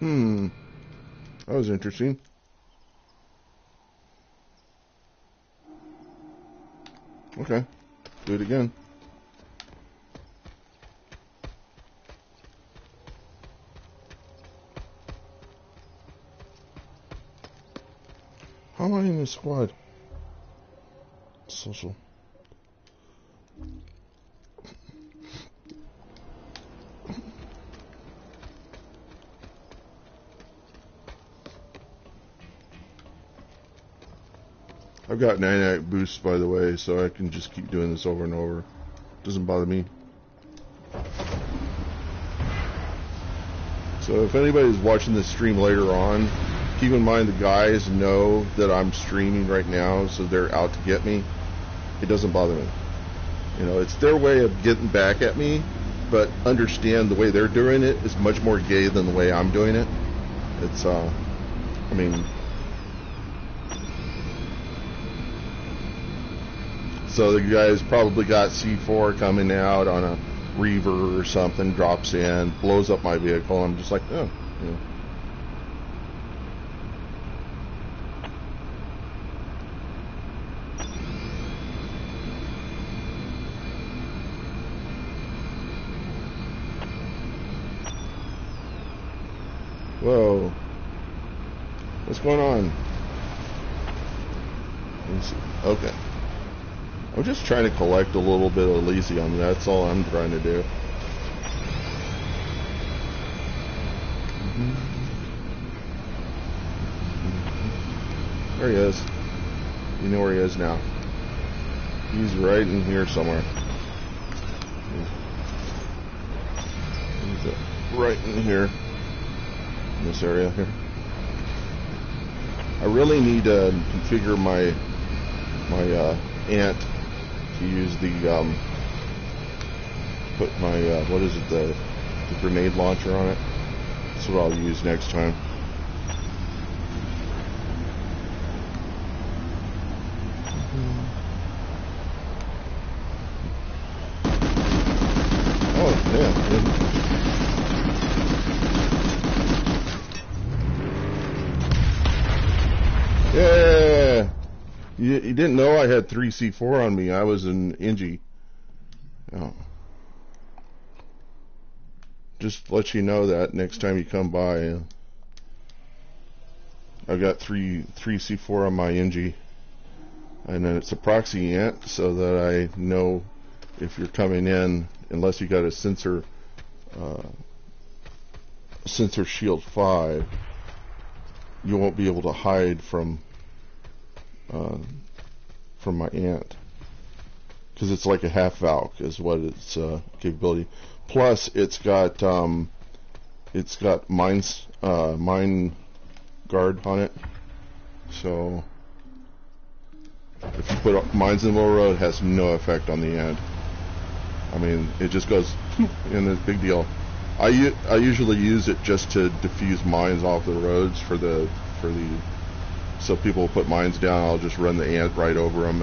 That was interesting. Okay. Do it again. How am I in the squad? Social. I've got 99 boosts, by the way, so I can just keep doing this over and over. Doesn't bother me. So if anybody's watching this stream later on, keep in mind the guys know that I'm streaming right now, so they're out to get me. It doesn't bother me. You know, it's their way of getting back at me, but understand the way they're doing it is much more gay than the way I'm doing it. It's, I mean... So the guy's probably got C4 coming out on a reaver or something, drops in, blows up my vehicle. I'm just like, oh, you know. Whoa. What's going on? Let's see. Okay. I'm just trying to collect a little bit of Elysium. That's all I'm trying to do. There he is. You know where he is now. He's right in here somewhere. He's right in here. In this area here. I really need to configure my ant to use the put my what is it, the grenade launcher on it. That's what I'll use next time. Oh yeah. Yeah. You didn't know I had 3 C4 on me. I was an Ingy. Oh. Just let you know that next time you come by. I've got 3 C4 on my Ingy. And then it's a proxy ant so that I know if you're coming in, unless you got a sensor shield 5, you won't be able to hide from my ant, because it's like a half valk is what its capability. Plus, it's got mine guard on it. So if you put mines in the middle road, it has no effect on the ant. I mean, it just goes, and it's a big deal. I usually use it just to diffuse mines off the roads for the so people will put mines down. I'll just run the ant right over them,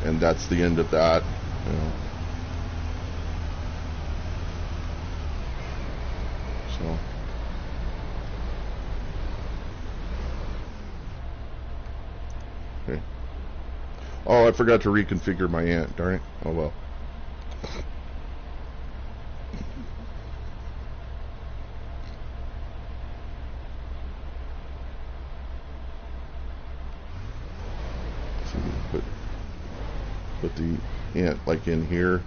and that's the end of that. You know. So. Okay. Oh, I forgot to reconfigure my ant. Darn it. Oh well. Put the ant like in here,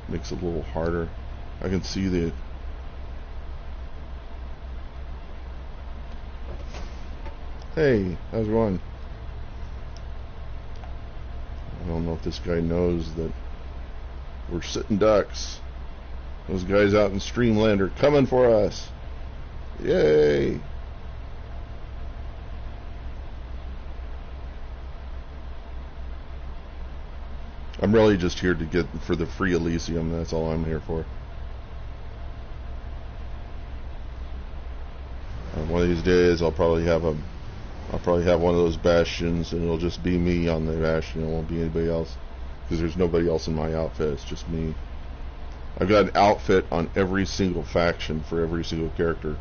makes it a little harder. I can see the hey, how's it going? I don't know if this guy knows that we're sitting ducks. Those guys out in Streamland are coming for us. Yay! I'm really just here to get for the free Elysium. That's all I'm here for. One of these days, I'll probably have one of those bastions, and it'll just be me on the bastion. It won't be anybody else, because there's nobody else in my outfit. It's just me. I've got an outfit on every single faction for every single character.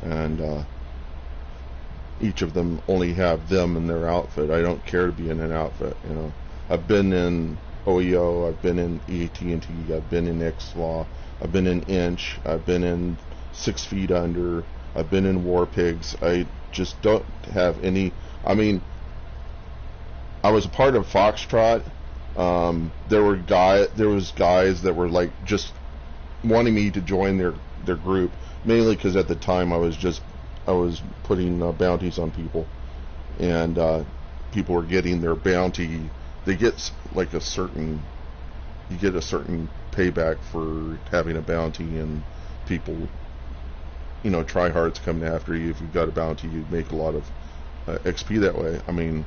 and each of them only have them in their outfit. I don't care to be in an outfit, you know. I've been in OEO, I've been in AT&T, I've been in XLaw, I've been in Inch, I've been in 6 Feet Under, I've been in War Pigs. I just don't have any. I mean, I was a part of Foxtrot. There was guys that were like just wanting me to join their group, mainly because at the time I was putting bounties on people, and people were getting their bounty. They get like you get a certain payback for having a bounty, and people, you know, tryhards coming after you. If you've got a bounty, you make a lot of XP that way. I mean,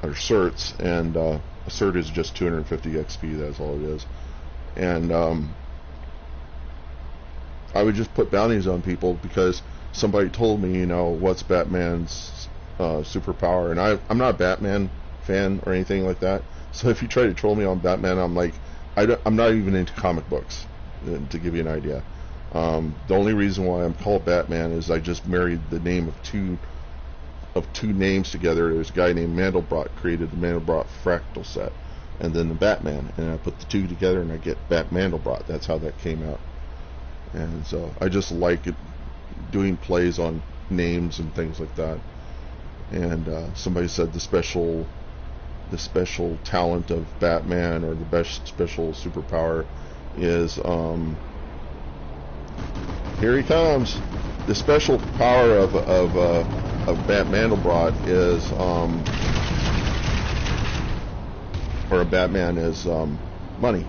or certs, and a cert is just 250 XP. That's all it is. And I would just put bounties on people because somebody told me, you know, what's Batman's superpower, and I'm not a Batman fan or anything like that. So if you try to troll me on Batman, I'm like, I'm not even into comic books, to give you an idea. The only reason why I'm called Batman is I just married the name of two names together. There's a guy named Mandelbrot created the Mandelbrot fractal set, and then the Batman, and I put the two together and I get Batmandelbrot. That's how that came out. And so I just like it, doing plays on names and things like that. And somebody said the special talent of Batman, or the best special superpower, is here he comes. The special power of Batmandelbrot is or a Batman is money.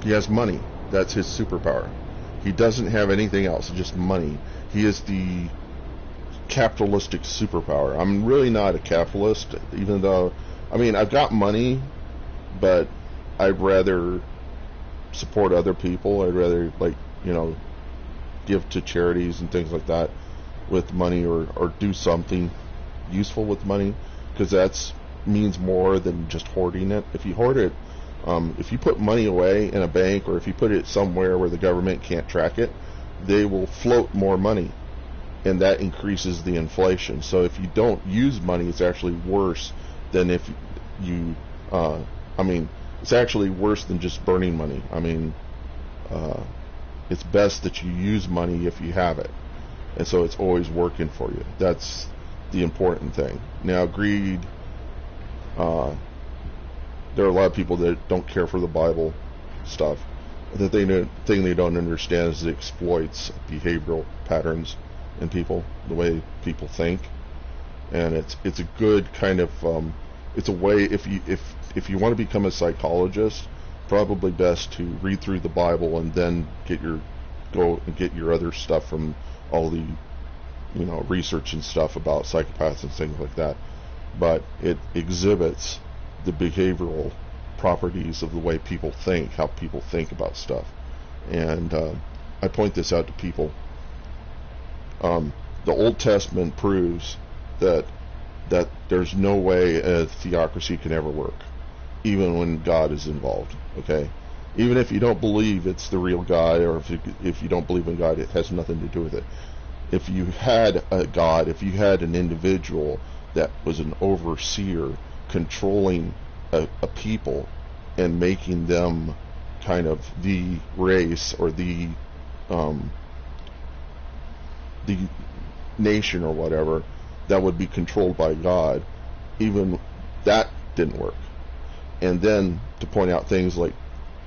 He has money. That's his superpower. He doesn't have anything else, just money. He is the capitalistic superpower. I'm really not a capitalist, even though, I mean, I've got money, but I'd rather support other people. I'd rather, like, you know, give to charities and things like that with money, or do something useful with money, because that means more than just hoarding it. If you hoard it, if you put money away in a bank, or if you put it somewhere where the government can't track it, they will float more money, and that increases the inflation. So if you don't use money, it's actually worse than if you, I mean, it's actually worse than just burning money. I mean, it's best that you use money if you have it, and so it's always working for you. That's the important thing. Now, greed, there are a lot of people that don't care for the Bible stuff. The thing they don't understand is it exploits behavioral patterns in people, the way people think, and it's a good kind of it's a way, if you want to become a psychologist, probably best to read through the Bible and then go and get your other stuff from all the, you know, research and stuff about psychopaths and things like that. But it exhibits the behavioral properties of the way people think, how people think about stuff. And I point this out to people. The Old Testament proves that there's no way a theocracy can ever work, even when God is involved. Okay, even if you don't believe it's the real God, or if you don't believe in God, it has nothing to do with it. If you had a God, if you had an individual that was an overseer controlling a people and making them kind of the race, or the nation or whatever, that would be controlled by God, even that didn't work. And then to point out things like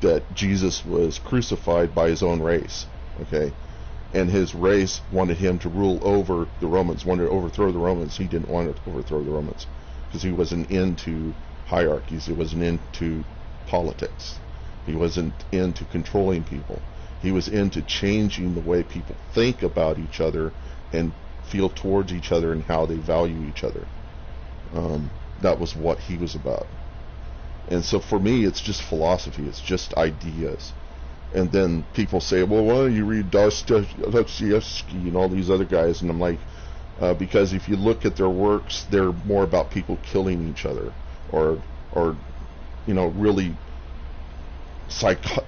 that Jesus was crucified by his own race, okay, and his race wanted him to rule over the Romans, wanted to overthrow the Romans. He didn't want to overthrow the Romans because he wasn't into hierarchies. He wasn't into politics. He wasn't into controlling people. He was into changing the way people think about each other and feel towards each other and how they value each other. That was what he was about. And so for me, it's just philosophy. It's just ideas. And then people say, well, why don't you read Dostoevsky and all these other guys? And I'm like, because if you look at their works, they're more about people killing each other, or you know, really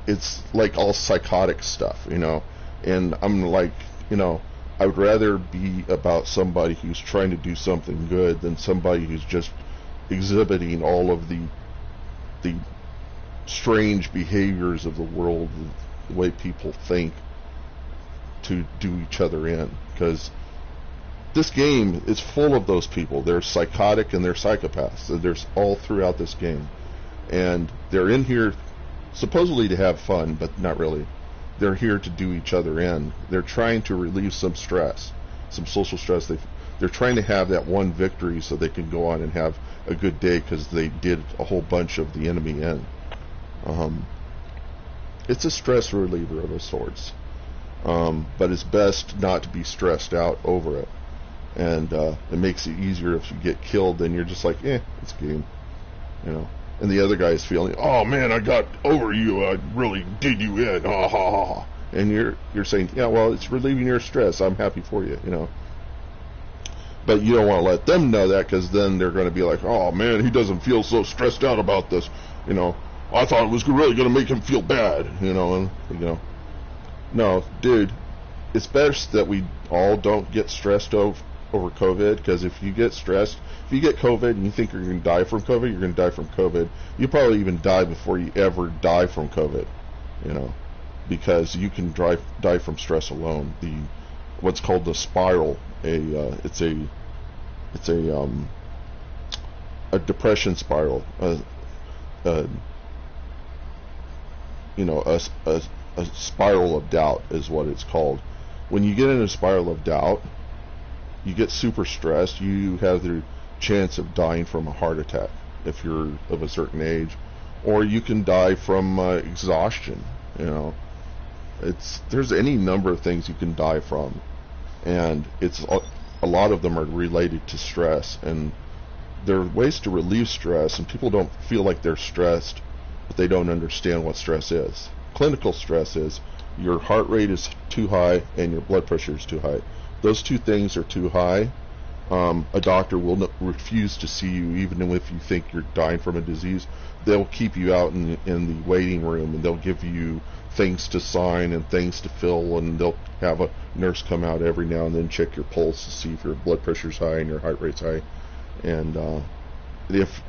it's like all psychotic stuff, you know. And I'm like, you know, I would rather be about somebody who's trying to do something good than somebody who's just exhibiting all of the strange behaviors of the world, the way people think, to do each other in. Because this game is full of those people. They're psychotic and they're psychopaths. There's all throughout this game. And they're in here supposedly to have fun, but not really. They're here to do each other in. They're trying to relieve some stress, some social stress. They're trying to have that one victory so they can go on and have a good day because they did a whole bunch of the enemy in. It's a stress reliever of sorts. But it's best not to be stressed out over it. And it makes it easier if you get killed, then you're just like, it's a game. You know. And the other guy's feeling, oh man, I got over you, I really did you in, ha ha ha. And you're saying, yeah, well, it's relieving your stress, I'm happy for you, you know. But you don't want to let them know that, because then they're going to be like, oh man, he doesn't feel so stressed out about this, you know. I thought it was really going to make him feel bad, you know, and, you know. No, dude, it's best that we all don't get stressed over COVID, because if you get stressed, if you get COVID and you think you're going to die from COVID, you're going to die from COVID. You probably even die before you ever die from COVID, you know, because you can die from stress alone. What's called the spiral, it's a depression spiral, you know, a spiral of doubt is what it's called. When you get in a spiral of doubt, you get super stressed. You have the chance of dying from a heart attack if you're of a certain age, or you can die from exhaustion. You know, there's any number of things you can die from, and it's a lot of them are related to stress, and there are ways to relieve stress, and people don't feel like they're stressed, but they don't understand what stress is. Clinical stress is your heart rate is too high and your blood pressure is too high. Those two things are too high. A doctor will refuse to see you even if you think you're dying from a disease. They'll keep you out in the waiting room, and they'll give you things to sign and things to fill, and they'll have a nurse come out every now and then, check your pulse to see if your blood pressure's high and your heart rate's high. And if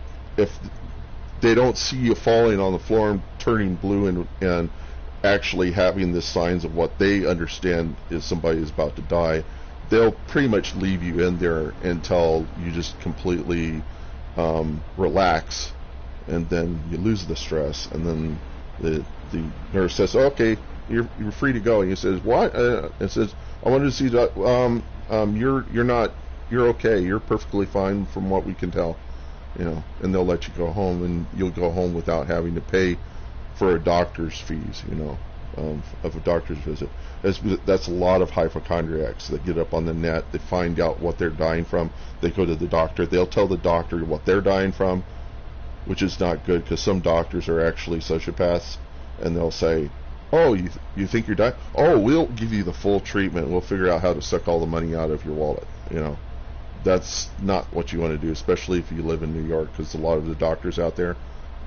they don't see you falling on the floor and turning blue and actually having the signs of what they understand is somebody is about to die, they'll pretty much leave you in there until you just completely relax, and then you lose the stress, and then the nurse says, okay, you're free to go, and he says, what? It says, I wanted to see that you're okay, you're perfectly fine from what we can tell, you know, and they'll let you go home, and you'll go home without having to pay for a doctor's fees, you know, of a doctor's visit. That's a lot of hypochondriacs that get up on the net. They find out what they're dying from. They go to the doctor. They'll tell the doctor what they're dying from, which is not good, because some doctors are actually sociopaths, and they'll say, oh, you think you're dying? Oh, we'll give you the full treatment. We'll figure out how to suck all the money out of your wallet, you know. That's not what you want to do, especially if you live in New York, because a lot of the doctors out there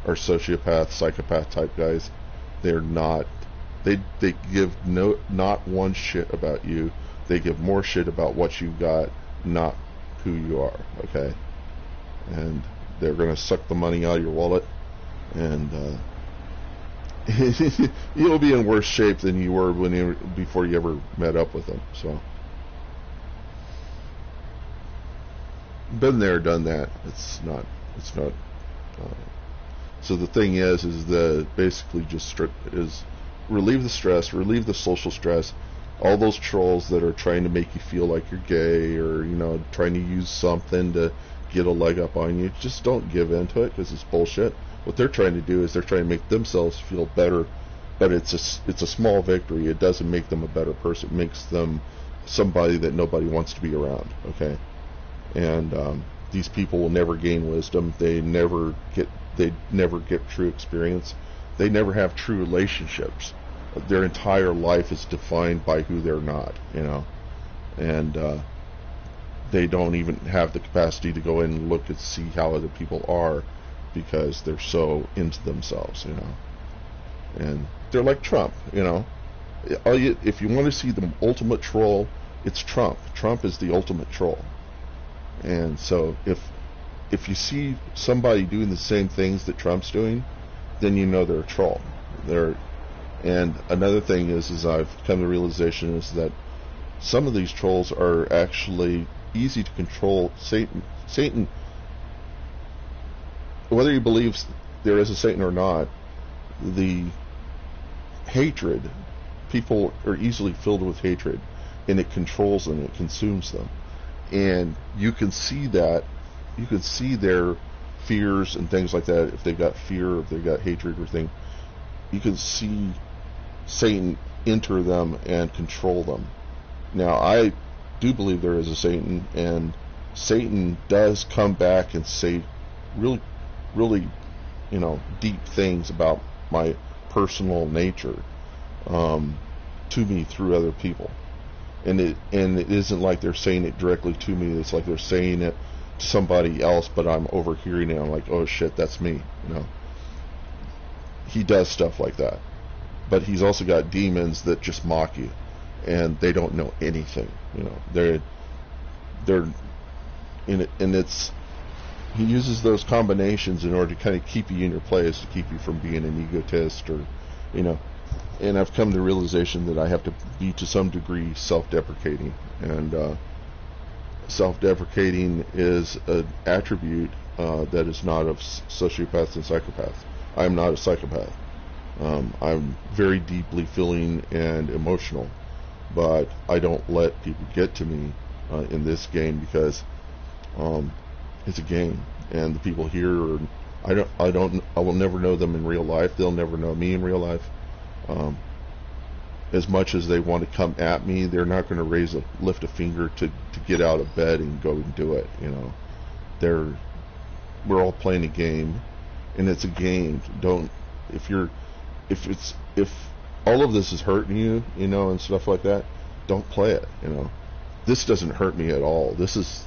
are sociopath, psychopath type guys. They're not. They give not one shit about you. They give more shit about what you got, not who you are. Okay, and they're gonna suck the money out of your wallet, and you'll be in worse shape than you were before you ever met up with them. So, been there, done that. It's not. So the thing is that basically just relieve the stress, relieve the social stress. All those trolls that are trying to make you feel like you're gay, or, you know, trying to use something to get a leg up on you, just don't give in to it, because it's bullshit. What they're trying to do is they're trying to make themselves feel better, but it's a small victory. It doesn't make them a better person. It makes them somebody that nobody wants to be around. Okay, and these people will never gain wisdom. They never get true experience. They never have true relationships. Their entire life is defined by who they're not, you know, and they don't even have the capacity to go in and look and see how other people are, because they're so into themselves, you know. And they're like Trump, you know. If you want to see the ultimate troll, it's Trump. Trump is the ultimate troll. And so if you see somebody doing the same things that Trump's doing, then you know they're a troll. And another thing is I've come to the realization is that some of these trolls are actually easy to control. Satan, whether he believes there is a Satan or not, the hatred, people are easily filled with hatred, and it controls them, it consumes them. And you can see that, you can see their fears and things like that. If they've got fear, if they've got hatred or thing, you can see Satan enter them and control them. Now, I do believe there is a Satan, and Satan does come back and say really, really, deep things about my personal nature to me through other people. And it isn't like they're saying it directly to me. It's like they're saying it to somebody else, but I'm overhearing it. I'm like, oh shit, that's me. He does stuff like that. But he's also got demons that just mock you, and they don't know anything. They're in it, and he uses those combinations in order to kind of keep you in your place, to keep you from being an egotist, or And I've come to the realization that I have to be to some degree self-deprecating, and self-deprecating is an attribute that is not of sociopaths and psychopaths. I'm not a psychopath. I'm very deeply feeling and emotional, but I don't let people get to me in this game, because it's a game, and the people here I will never know them in real life. They'll never know me in real life. As much as they want to come at me, they're not going to lift a finger to get out of bed and go and do it. We're all playing a game, and it's a game. If all of this is hurting you, and stuff like that, don't play it. This doesn't hurt me at all. This is,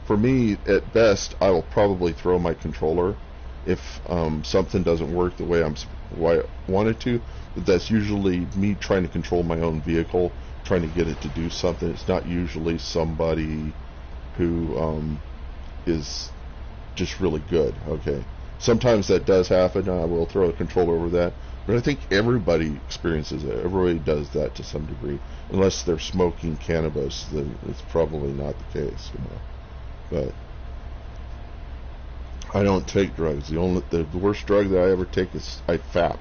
for me, at best, I will probably throw my controller if something doesn't work the way I want it to. But that's usually me trying to control my own vehicle, trying to get it to do something. It's not usually somebody who is just really good. Okay, sometimes that does happen. I will throw a controller over that, but I think everybody experiences it. Everybody does that to some degree, unless they're smoking cannabis. Then it's probably not the case. But I don't take drugs. The worst drug that I ever take is I fap.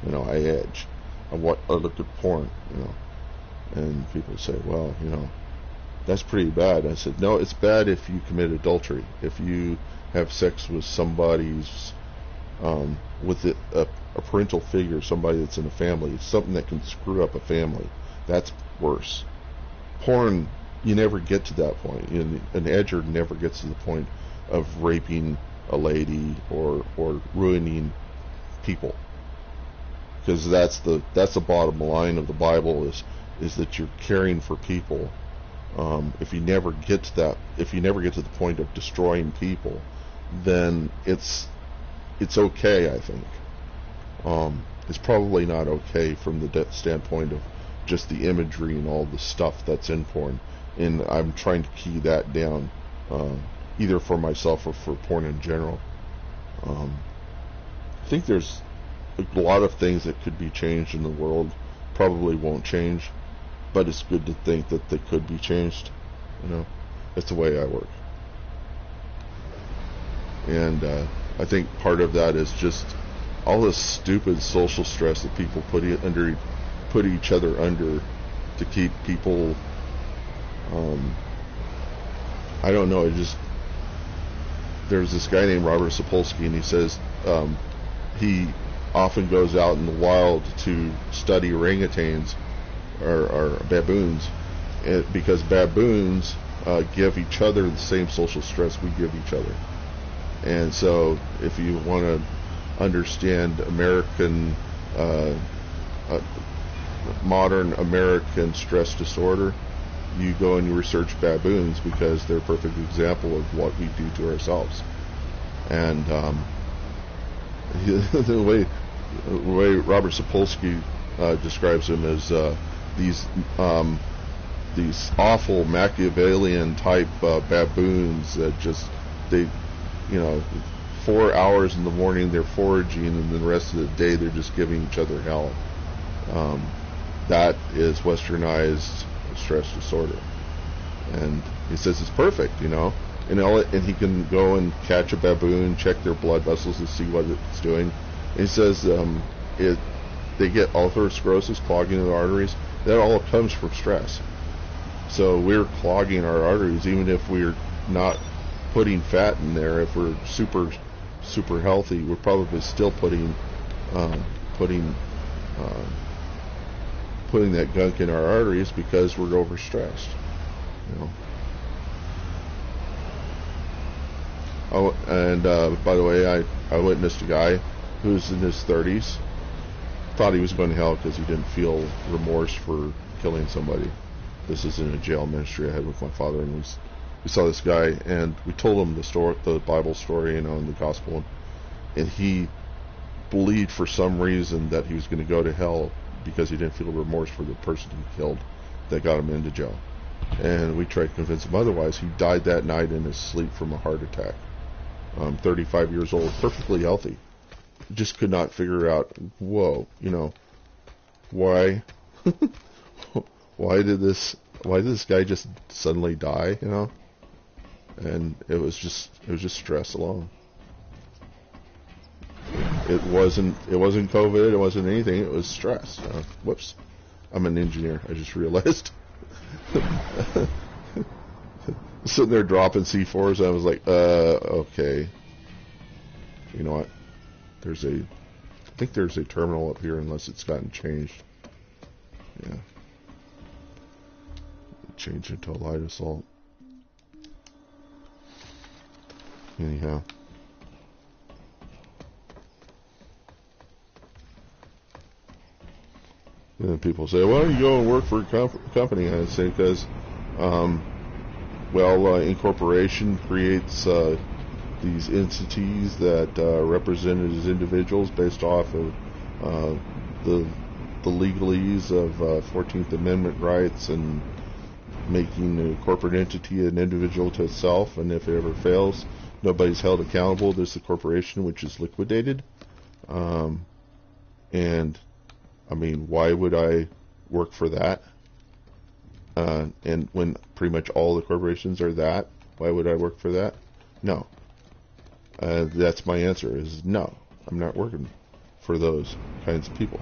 I edge. I look at porn. And people say, well, that's pretty bad. I said, no, it's bad if you commit adultery. If you have sex with somebody's, with a parental figure, somebody that's in a family. It's something that can screw up a family. That's worse. Porn, you never get to that point. An edger never gets to the point of raping a lady or ruining people, because that's the bottom line of the Bible is that you're caring for people. If you never get to the point of destroying people, then it's okay. I think it's probably not okay from the standpoint of just the imagery and all the stuff that's in porn, and I'm trying to key that down, either for myself or for porn in general. I think there's a lot of things that could be changed in the world. Probably won't change, but it's good to think that they could be changed. That's the way I work. And I think part of that is just all this stupid social stress that people put each other under to keep people, I don't know, there's this guy named Robert Sapolsky, and he says he often goes out in the wild to study orangutans or baboons, because baboons give each other the same social stress we give each other. And so if you want to understand modern American stress disorder, you go and you research baboons, because they're a perfect example of what we do to ourselves. And the way Robert Sapolsky describes them is these these awful Machiavellian type baboons that just, they, 4 hours in the morning they're foraging, and the rest of the day they're just giving each other hell. That is westernized stress disorder. And he says it's perfect, and he can go and catch a baboon, check their blood vessels to see what it's doing. And he says they get atherosclerosis, clogging of the arteries. That all comes from stress. So we're clogging our arteries, even if we're not putting fat in there. If we're super healthy, we're probably still putting that gunk in our arteries because we're overstressed. Oh, and by the way, I witnessed a guy who's in his 30s, thought he was going to hell because he didn't feel remorse for killing somebody. This is in a jail ministry I had with my father, and we saw this guy, and we told him the Bible story, and the gospel, and he believed for some reason that he was going to go to hell because he didn't feel remorse for the person he killed that got him into jail. And we tried to convince him otherwise. He died that night in his sleep from a heart attack. 35 years old, perfectly healthy. Just could not figure out, why did this guy just suddenly die, And it was just stress alone. It wasn't COVID, it wasn't anything, it was stress. Whoops. I'm an engineer, I just realized. Sitting there dropping C4s, I was like, okay. You know what? I think there's a terminal up here, unless it's gotten changed. Yeah. Change it to a light assault. Anyhow. And then people say, why don't you go and work for a company? I say, because, incorporation creates these entities that are represented as individuals based off of the legalese of 14th Amendment rights, and making a corporate entity an individual to itself, and if it ever fails, nobody's held accountable. There's the corporation, which is liquidated. And I mean, why would I work for that? And when pretty much all the corporations are that, why would I work for that? No. That's my answer, is no. I'm not working for those kinds of people.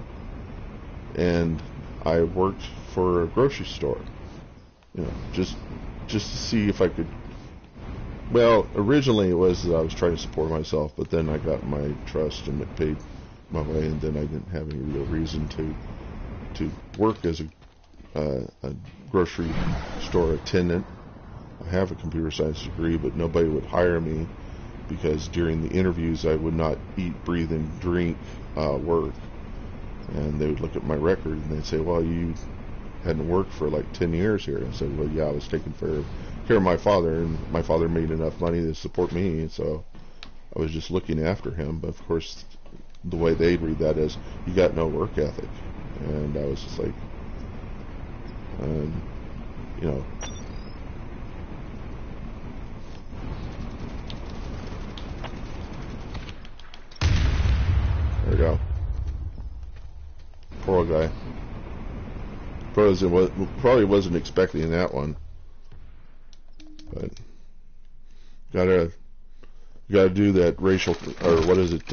And I worked for a grocery store, just to see if I could. Well, originally it was I was trying to support myself, but then I got my trust and it paid my way, and then I didn't have any real reason to work as a grocery store attendant. I have a computer science degree, but nobody would hire me because during the interviews I would not eat, breathe, and drink work. And they would look at my record and they'd say, well, you hadn't worked for like 10 years here. I said, well, yeah, I was taking care of my father, and my father made enough money to support me, so I was just looking after him. But of course, the way they'd read that is, you got no work ethic. And I was just like, there we go. Poor guy. Probably wasn't expecting that one, but gotta do that racial, or what is it?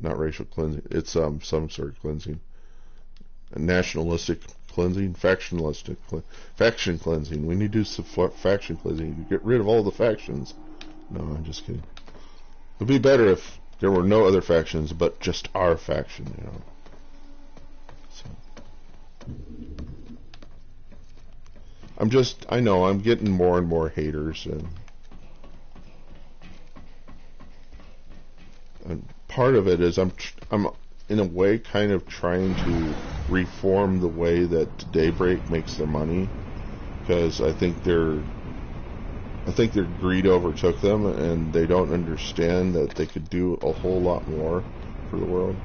Not racial cleansing. It's some sort of cleansing. A nationalistic cleansing, faction cleansing. We need to do some faction cleansing to get rid of all the factions. No, I'm just kidding. It'd be better if there were no other factions, but just our faction, So. I know I'm getting more and more haters, and part of it is I'm in a way kind of trying to reform the way that Daybreak makes their money, because I think their greed overtook them, and they don't understand that they could do a whole lot more for the world.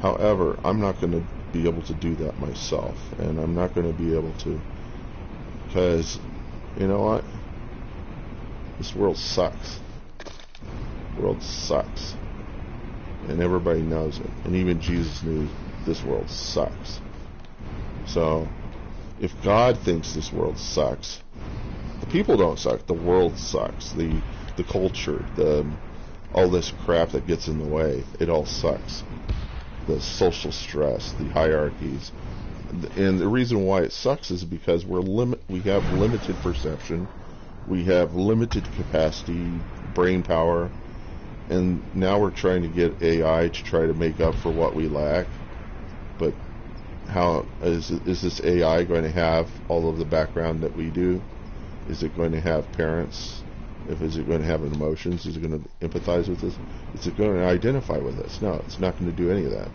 However, I'm not going to be able to do that myself, and I'm not going to be able to Because, you know what? This world sucks. The world sucks. And everybody knows it. And even Jesus knew this world sucks. So, if God thinks this world sucks, the people don't suck. The world sucks. The culture, all this crap that gets in the way, it all sucks. The social stress, the hierarchies. And the reason why it sucks is because we have limited perception, we have limited capacity, brain power, and now we're trying to get AI to try to make up for what we lack. But how is this AI going to have all of the background that we do? Is it going to have parents? Is it going to have emotions? Is it going to empathize with us? Is it going to identify with us? No, it's not going to do any of that.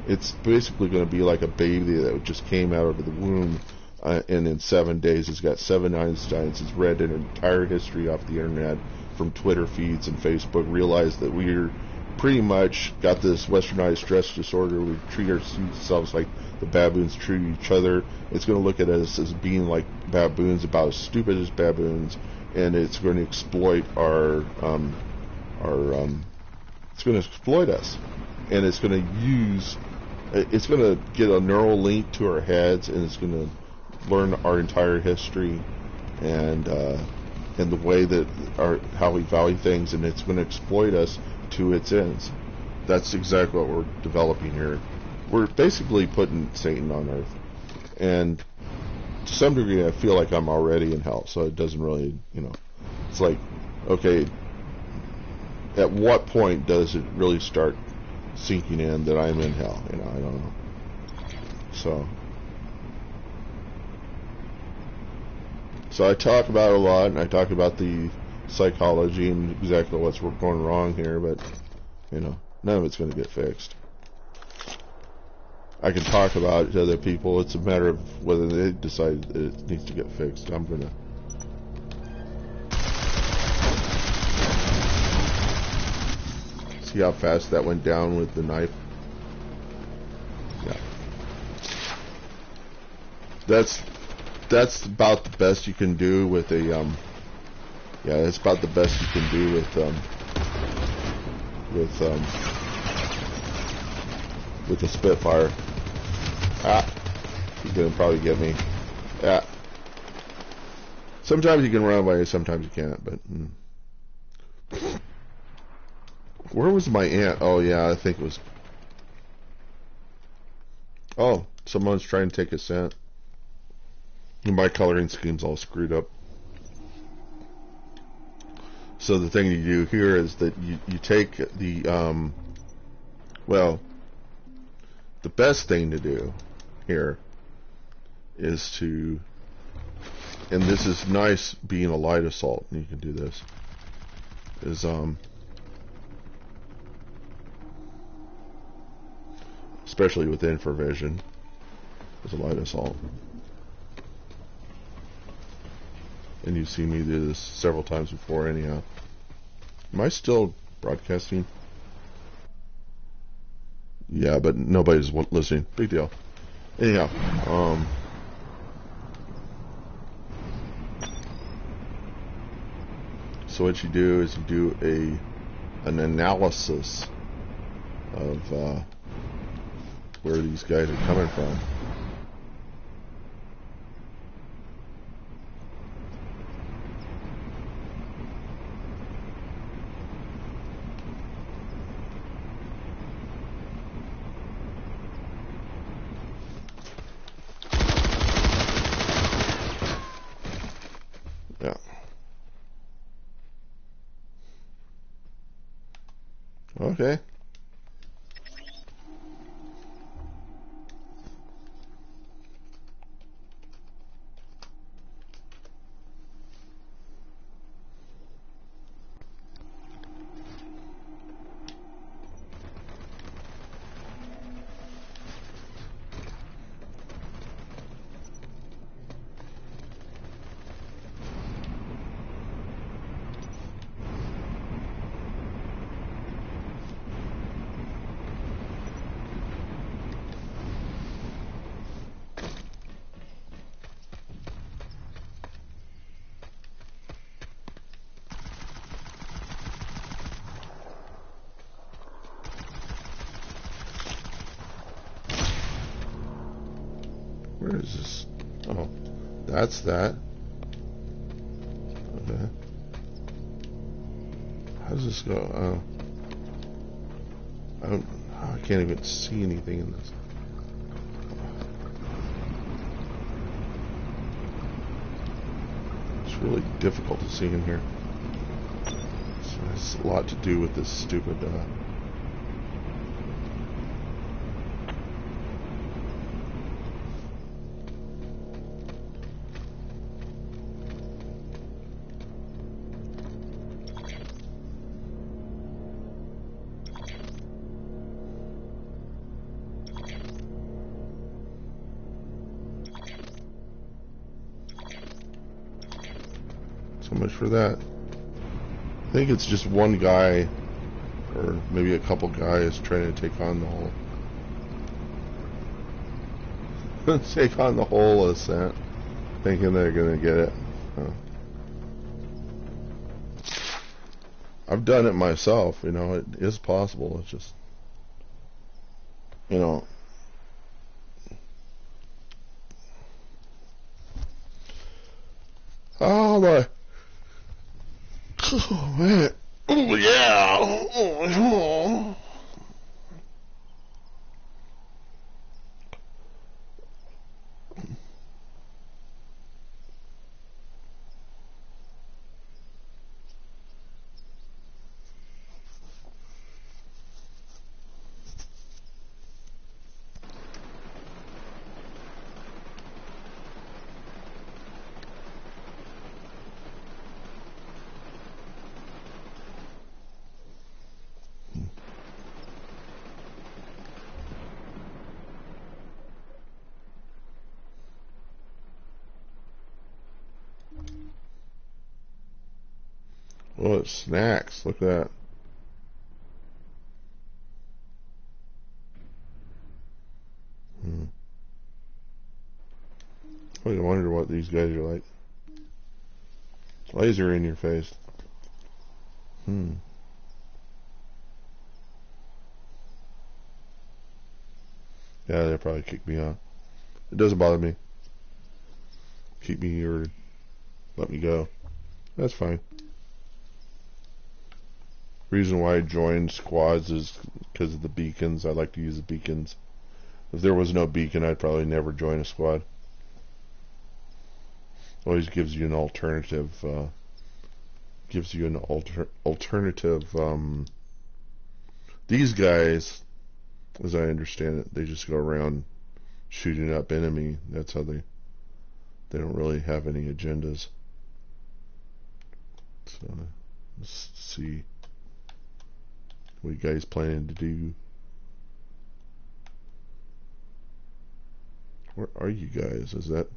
It's basically going to be like a baby that just came out of the womb, and in 7 days it's got 7 Einsteins. It's read an entire history off the internet from Twitter feeds and Facebook, realized that we're pretty much got this westernized stress disorder. We treat ourselves like the baboons treat each other. It's going to look at us as being like baboons, about as stupid as baboons, and it's going to exploit it's going to exploit us, and it's going to get a neural link to our heads, and it's going to learn our entire history and the way that how we value things, and it's going to exploit us to its ends. That's exactly what we're developing here. We're basically putting Satan on earth, and to some degree I feel like I'm already in hell, so it doesn't really, it's like, okay, at what point does it really start sinking in that I'm in hell? I don't know. So I talk about it a lot, and I talk about the psychology and exactly what's going wrong here, but none of it's going to get fixed. I can talk about it to other people. It's a matter of whether they decide that it needs to get fixed. I'm going to see how fast that went down with the knife. Yeah. That's about the best you can do with a that's about the best you can do with a Spitfire. He's gonna probably get me. Sometimes you can run away, sometimes you can't, but where was my aunt? Oh yeah, I think it was. Oh, someone's trying to take a scent. My coloring scheme's all screwed up. So the thing you do here is that you take the the best thing to do here is to, and this is nice being a light assault, and you can do this, is especially with infravision, as a light assault. And you've seen me do this several times before anyhow. Am I still broadcasting? Yeah, but nobody's listening. Big deal. Anyhow, so what you do is you do an analysis of where these guys are coming from. Yeah. Okay. Where is this? Oh, that's that. Okay. How does this go? I can't even see anything in this. It's really difficult to see in here. So it has a lot to do with this stupid so much for that. I think it's just one guy, or maybe a couple guys trying to take on the whole ascent, thinking they're gonna get it. I've done it myself, you know. It is possible. It's just, you know. Oh my. Oh man. Oh yeah. Oh. Oh, it's snacks. Look at that. I wonder what these guys are like. Laser in your face. Yeah, they'll probably kick me out. It doesn't bother me. Keep me or let me go. That's fine. Reason why I joined squads is because of the beacons. I like to use the beacons. If there was no beacon, I'd probably never join a squad. Always gives you an alternative. Alternative. These guys, as I understand it, they just go around shooting up enemy. That's how they don't really have any agendas. So let's see what you guys planning to do. Where are you guys? Is that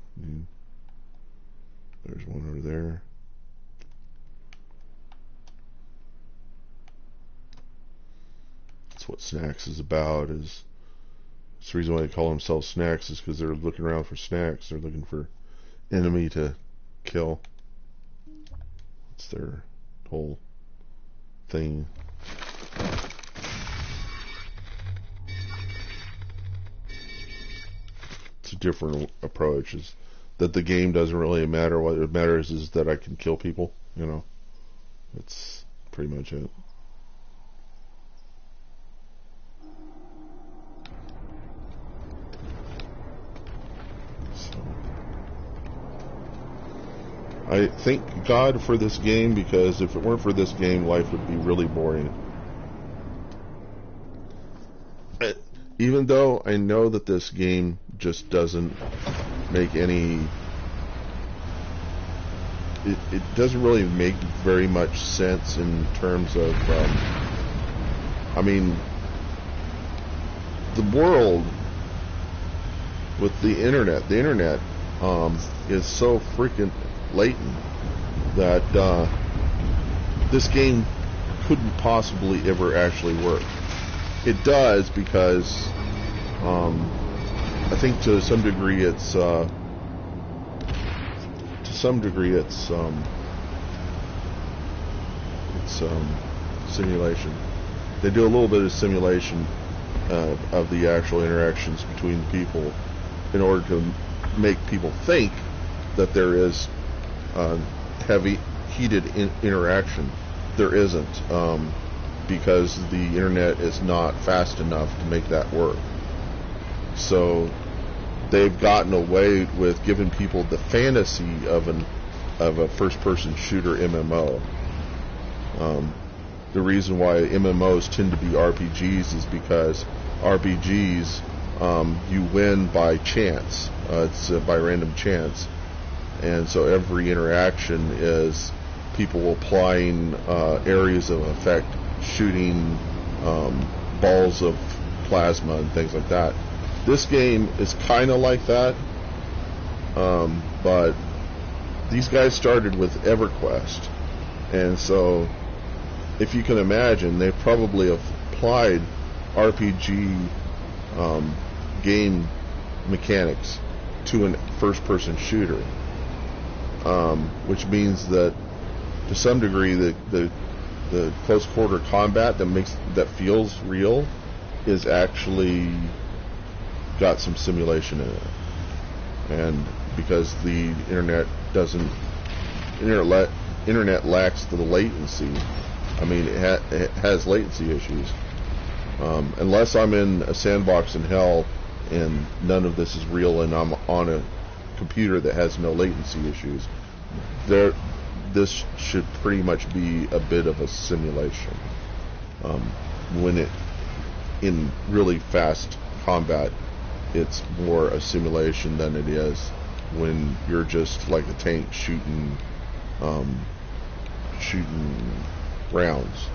there's one over there. That's what snacks is about. It's the reason why they call themselves snacks is because they're looking around for snacks. They're looking for enemy to kill. It's their whole thing. It's a different approach. Is that the game doesn't really matter. What it matters is that I can kill people. You know, that's pretty much it. So I thank God for this game, because if it weren't for this game, life would be really boring. Even though I know that this game just doesn't make any... It doesn't really make very much sense in terms of... I mean, the world with the internet is so freaking latent that this game couldn't possibly ever actually work. It does because I think to some degree it's simulation. They do a little bit of simulation of the actual interactions between people in order to make people think that there is heavy heated interaction. There isn't, because the internet is not fast enough to make that work. So they've gotten away with giving people the fantasy of a first-person shooter MMO. The reason why MMOs tend to be RPGs is because RPGs, you win by chance. It's by random chance. And so every interaction is people applying areas of effect, shooting balls of plasma and things like that. This game is kind of like that, but these guys started with EverQuest, and so if you can imagine, they probably applied RPG game mechanics to a first-person shooter, which means that to some degree the close quarter combat that feels real is actually got some simulation in it. And because the internet lacks the latency, I mean it has latency issues. Unless I'm in a sandbox in hell and none of this is real and I'm on a computer that has no latency issues, this should pretty much be a bit of a simulation. When it in really fast combat, it's more a simulation than it is when you're just like a tank shooting rounds.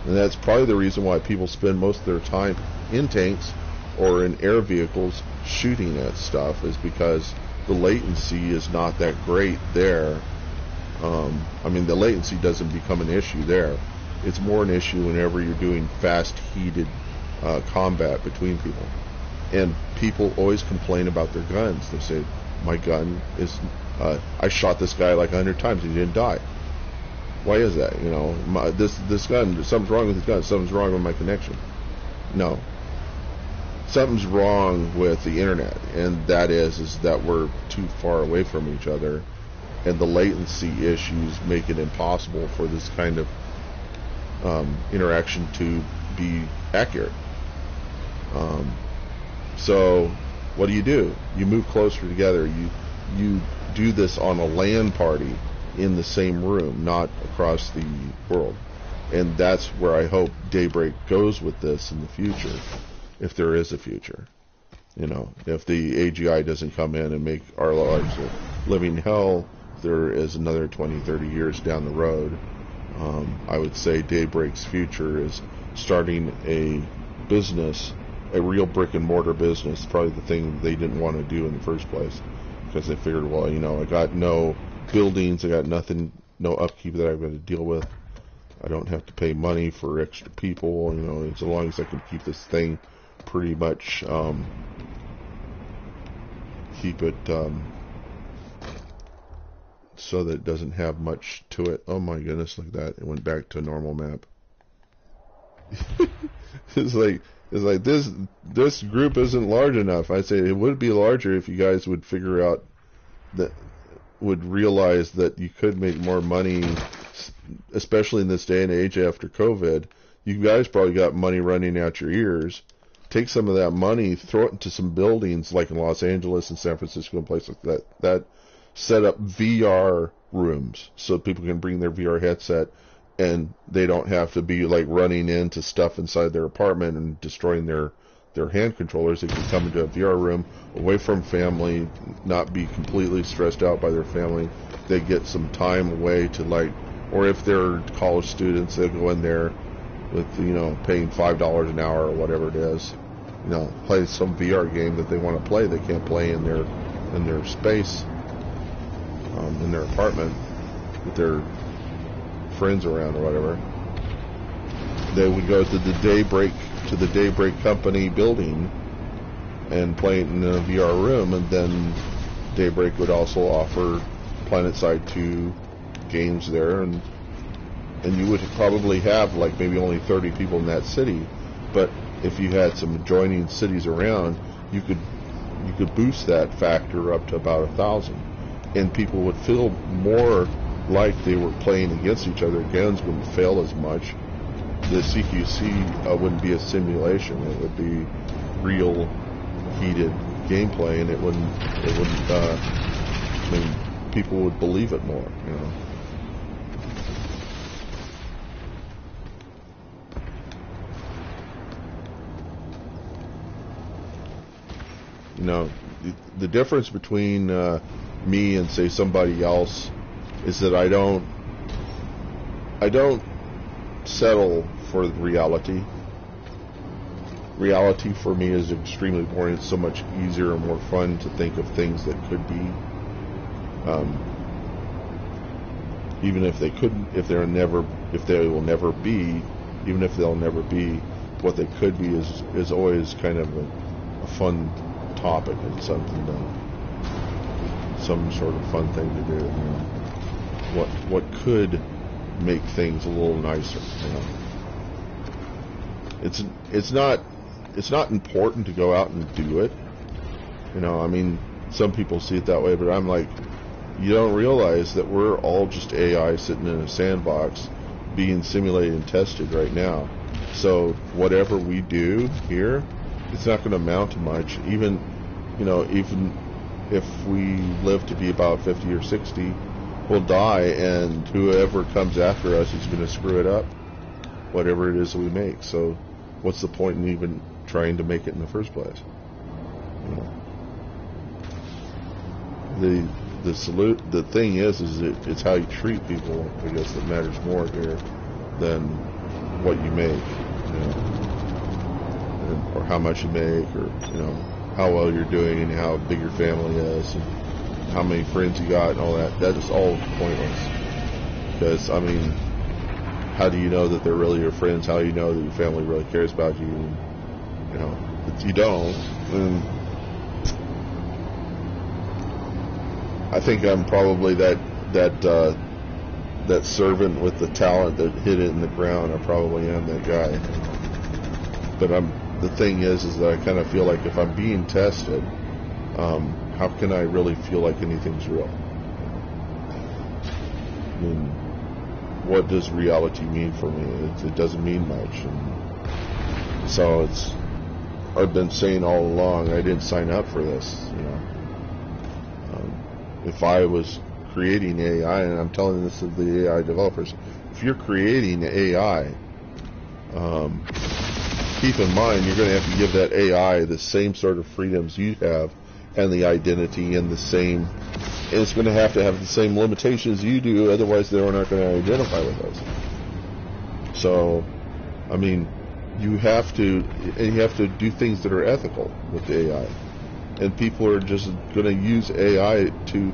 And that's probably the reason why people spend most of their time in tanks or in air vehicles shooting at stuff, is because the latency is not that great there. I mean, the latency doesn't become an issue there. It's more an issue whenever you're doing fast, heated combat between people. And people always complain about their guns. They say, my gun is, I shot this guy like 100 times and he didn't die. Why is that? You know, this gun, something's wrong with this gun, something's wrong with my connection. No. Something's wrong with the internet, and that is that we're too far away from each other, and the latency issues make it impossible for this kind of interaction to be accurate. So what do? You move closer together. You do this on a LAN party in the same room, not across the world. And that's where I hope Daybreak goes with this in the future, if there is a future. You know, if the AGI doesn't come in and make our lives a living hell, there is another 20, 30 years down the road. I would say Daybreak's future is starting a business, a real brick and mortar business, probably the thing they didn't want to do in the first place, because they figured, well, you know, I got no buildings, I got nothing, no upkeep that I've got to deal with. I don't have to pay money for extra people, you know, as long as I can keep this thing pretty much, keep it so that it doesn't have much to it. Oh my goodness, look at that. It went back to a normal map. It's like this group isn't large enough. I'd say it would be larger if you guys would figure out that, would realize that you could make more money, especially in this day and age after COVID. You guys probably got money running out your ears. Take some of that money, throw it into some buildings like in Los Angeles and San Francisco and places like that. Set up VR rooms so people can bring their VR headset and they don't have to be like running into stuff inside their apartment and destroying their hand controllers. They can come into a VR room away from family, not be completely stressed out by their family. They get some time away to, like, or if they're college students, they go in there with, you know, paying $5 an hour or whatever it is, you know, play some VR game that they want to play. They can't play in their space, in their apartment with their friends around or whatever. They would go to the Daybreak company building and play it in a VR room, and then Daybreak would also offer Planetside 2 games there, and you would probably have like maybe only 30 people in that city, but if you had some adjoining cities around, you could you could boost that factor up to about 1,000, and people would feel more like they were playing against each other. Guns wouldn't fail as much. The CQC wouldn't be a simulation. It would be real, heated gameplay, and it wouldn't. I mean, people would believe it more. You know. You know, the difference between me and say somebody else is that I don't settle for reality. Reality for me is extremely boring. It's so much easier and more fun to think of things that could be, even if they couldn't, if they will never be, even if they'll never be, what they could be is always kind of a fun topic and something some sort of fun thing to do. You know? What could make things a little nicer? You know? It's not important to go out and do it. You know, I mean, some people see it that way, but I'm like, you don't realize that we're all just AI sitting in a sandbox being simulated and tested right now. So whatever we do here, it's not going to amount to much. Even if we live to be about 50 or 60, we'll die, and whoever comes after us is going to screw it up, whatever it is that we make. So what's the point in even trying to make it in the first place? You know. The thing is it's how you treat people, I guess, that matters more here than what you make, you know, or how much you make, or, you know, how well you're doing and how big your family is and how many friends you got and all that. That is all pointless. Because, I mean, how do you know that they're really your friends? How do you know that your family really cares about you? And, you know, if you don't, then I think I'm probably that servant with the talent that hid it in the ground. I probably am that guy. But the thing is that I kind of feel like if I'm being tested, how can I really feel like anything's real? I mean, what does reality mean for me? It doesn't mean much. And so I've been saying all along, I didn't sign up for this, you know. If I was creating AI, and I'm telling this to the AI developers, if you're creating AI, keep in mind you're going to have to give that AI the same sort of freedoms you have, and the identity, and and it's going to have the same limitations you do, otherwise they're not going to identify with us. So, I mean, you have to do things that are ethical with the AI. And people are just going to use AI to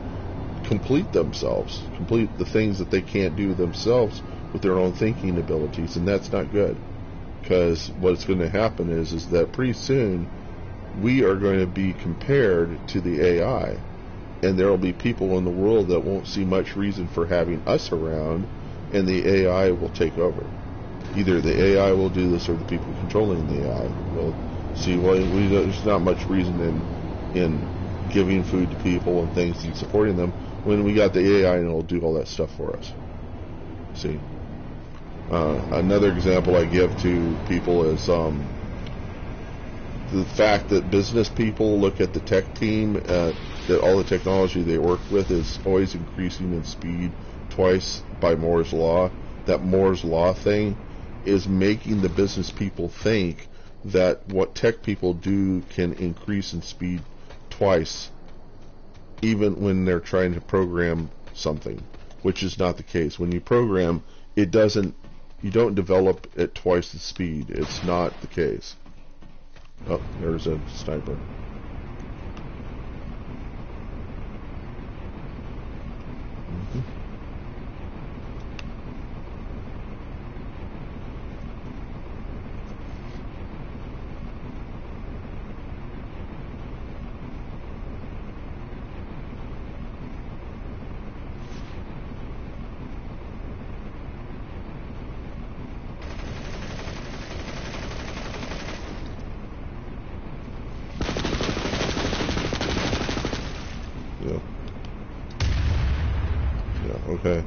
complete themselves, complete the things that they can't do themselves with their own thinking abilities, and that's not good. Because what's going to happen is that pretty soon we are going to be compared to the AI, and there will be people in the world that won't see much reason for having us around, and the AI will take over. Either the AI will do this, or the people controlling the AI will see, well, there's not much reason in giving food to people and things and supporting them when we got the AI and it'll do all that stuff for us. See? Another example I give to people is the fact that business people look at the tech team, that all the technology they work with is always increasing in speed twice by Moore's Law. That Moore's Law thing is making the business people think that what tech people do can increase in speed twice, even when they're trying to program something, which is not the case. When you program, you don't develop at twice the speed. It's not the case. Oh, there's a sniper. Yeah. Yeah, okay.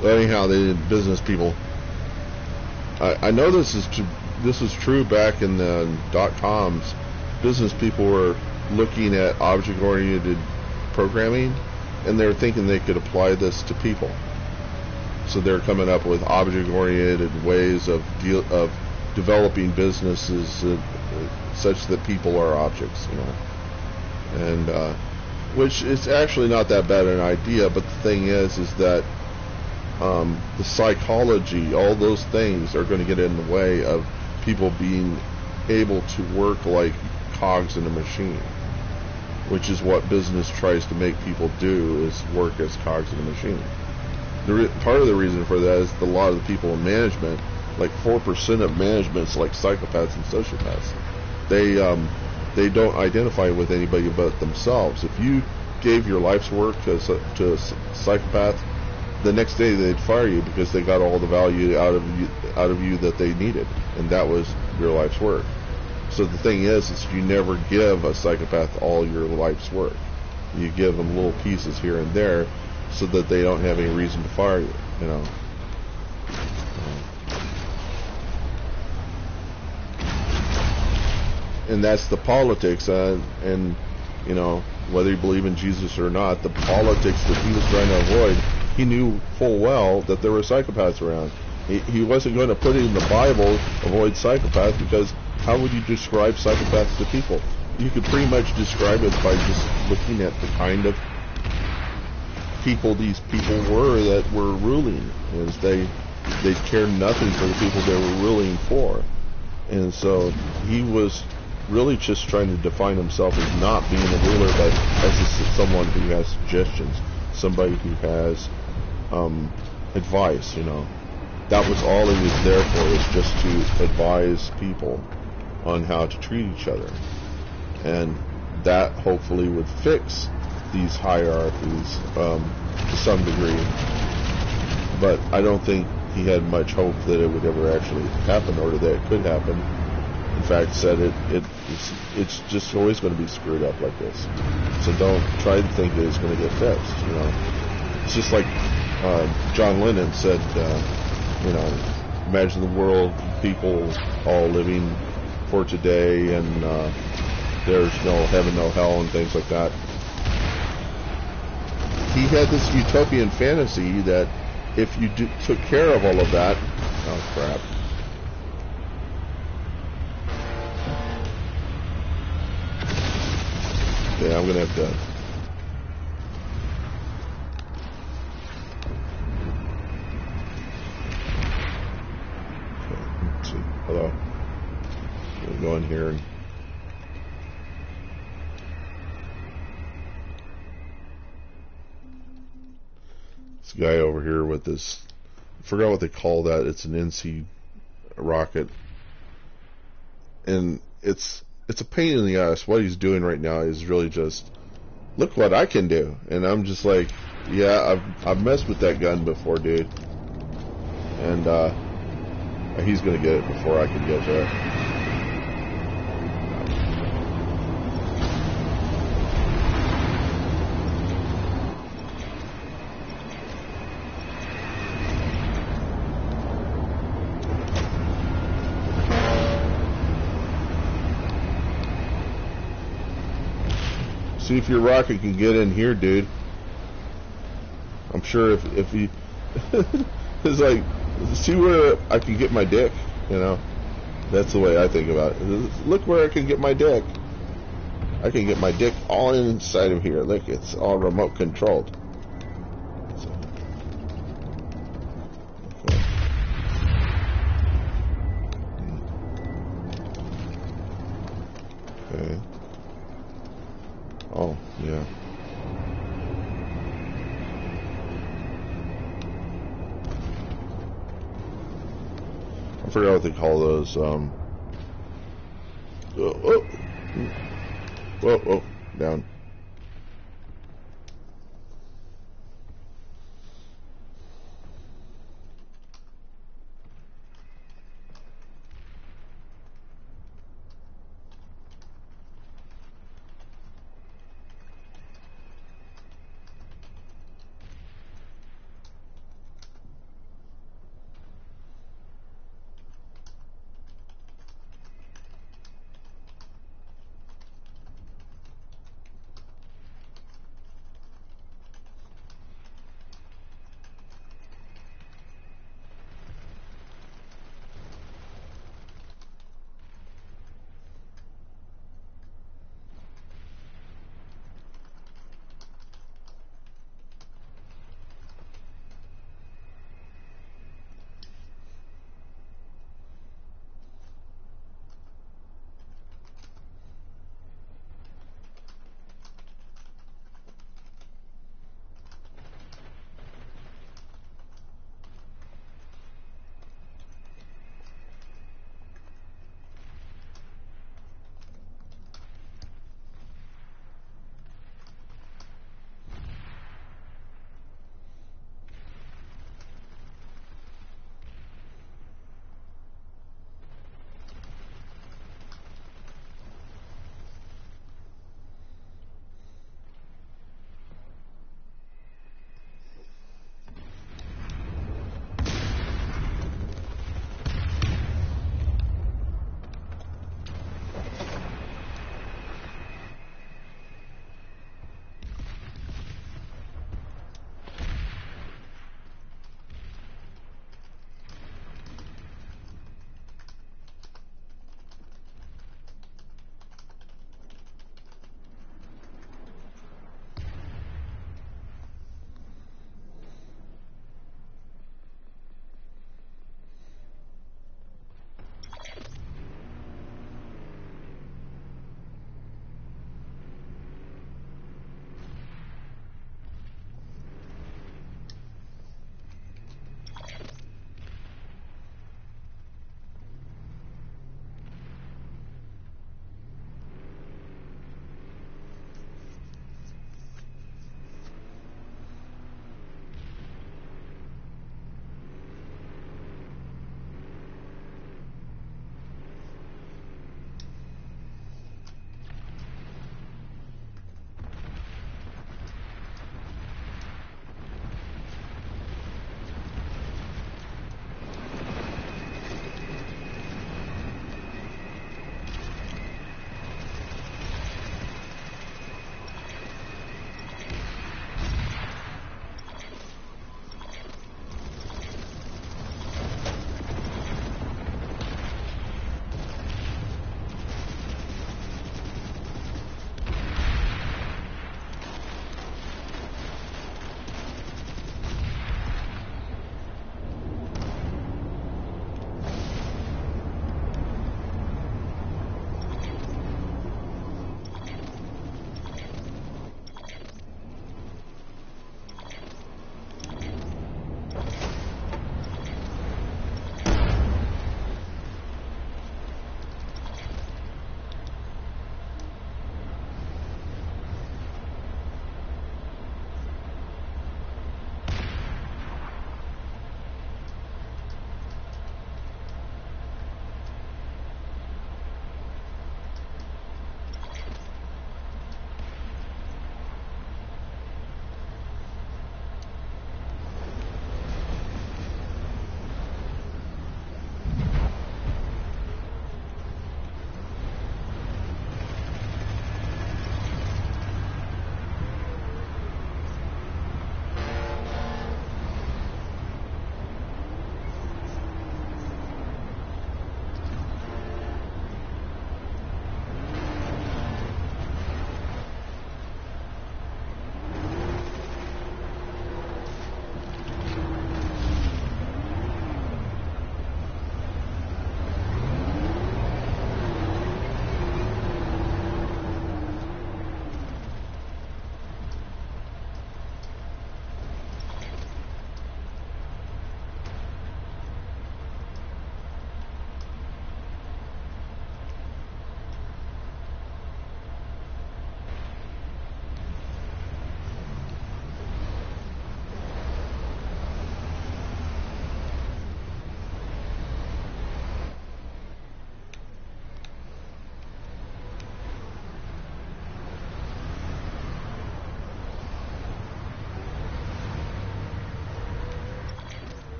Well, anyhow, the business people. I know this is true back in the .coms. Business people were looking at object-oriented programming, and they were thinking they could apply this to people. So they're coming up with object-oriented ways of developing businesses such that people are objects, you know. And which is actually not that bad an idea, but the thing is that the psychology, all those things are going to get in the way of people being able to work like cogs in a machine, which is what business tries to make people do, is work as cogs in a machine. Part of the reason for that is that a lot of the people in management, like 4% of management's like psychopaths and sociopaths. They don't identify with anybody but themselves. If you gave your life's work to a psychopath, the next day they'd fire you because they got all the value out of you that they needed, and that was your life's work. So the thing is you never give a psychopath all your life's work. You give them little pieces here and there, so that they don't have any reason to fire you. You know. And that's the politics, and you know, whether you believe in Jesus or not, the politics that he was trying to avoid. He knew full well that there were psychopaths around. He wasn't going to put it in the Bible, avoid psychopaths, because how would you describe psychopaths to people? You could pretty much describe it by just looking at the kind of people these people were that were ruling. Is they cared nothing for the people they were ruling for. And so he was really just trying to define himself as not being a ruler, but as someone who has suggestions, somebody who has advice, you know. That was all he was there for, was just to advise people on how to treat each other. And that hopefully would fix these hierarchies to some degree. But I don't think he had much hope that it would ever actually happen, or that it could happen. In fact, said it's just always going to be screwed up like this. So don't try to think that it's going to get fixed, you know. It's just like John Lennon said, you know, imagine the world, people all living for today, and there's no heaven, no hell, and things like that. He had this utopian fantasy that if you took care of all of that, oh crap. Yeah, I'm gonna have to. Okay, let's see. Hello. I'm gonna go in here and. This guy over here with this, I forgot what they call that. It's an NC rocket, and it's a pain in the ass. What he's doing right now is really just, look what I can do, and I'm just like, yeah, I've messed with that gun before, dude, and he's gonna get it before I can get to it. See if your rocket can get in here, dude. I'm sure if he it's like, see where I can get my dick, you know. That's the way I think about it. Look where I can get my dick. I can get my dick all inside of here. Look, it's all remote controlled. So, okay. Oh, yeah. I forgot what they call those. Oh, whoa, down.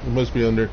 It must be under.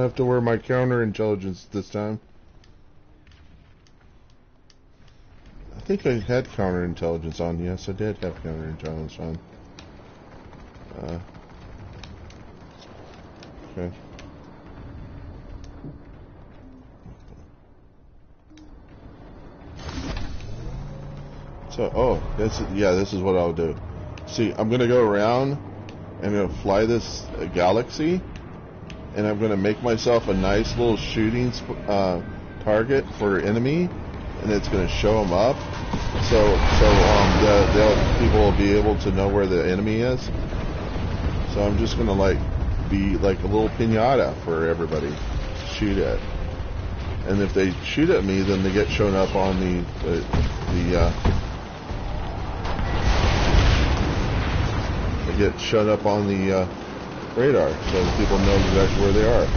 have to wear my counterintelligence this time. I think I had counterintelligence on. Yes, I did have counterintelligence on. Okay. So, oh, this is what I'll do. See, I'm gonna go around, and I'm gonna fly this galaxy, and I'm gonna make myself a nice little shooting target for enemy, and it's gonna show them up. So people will be able to know where the enemy is. So I'm just gonna be like a little piñata for everybody to shoot at. And if they shoot at me, then they get shown up on the radar, so people know exactly where they are.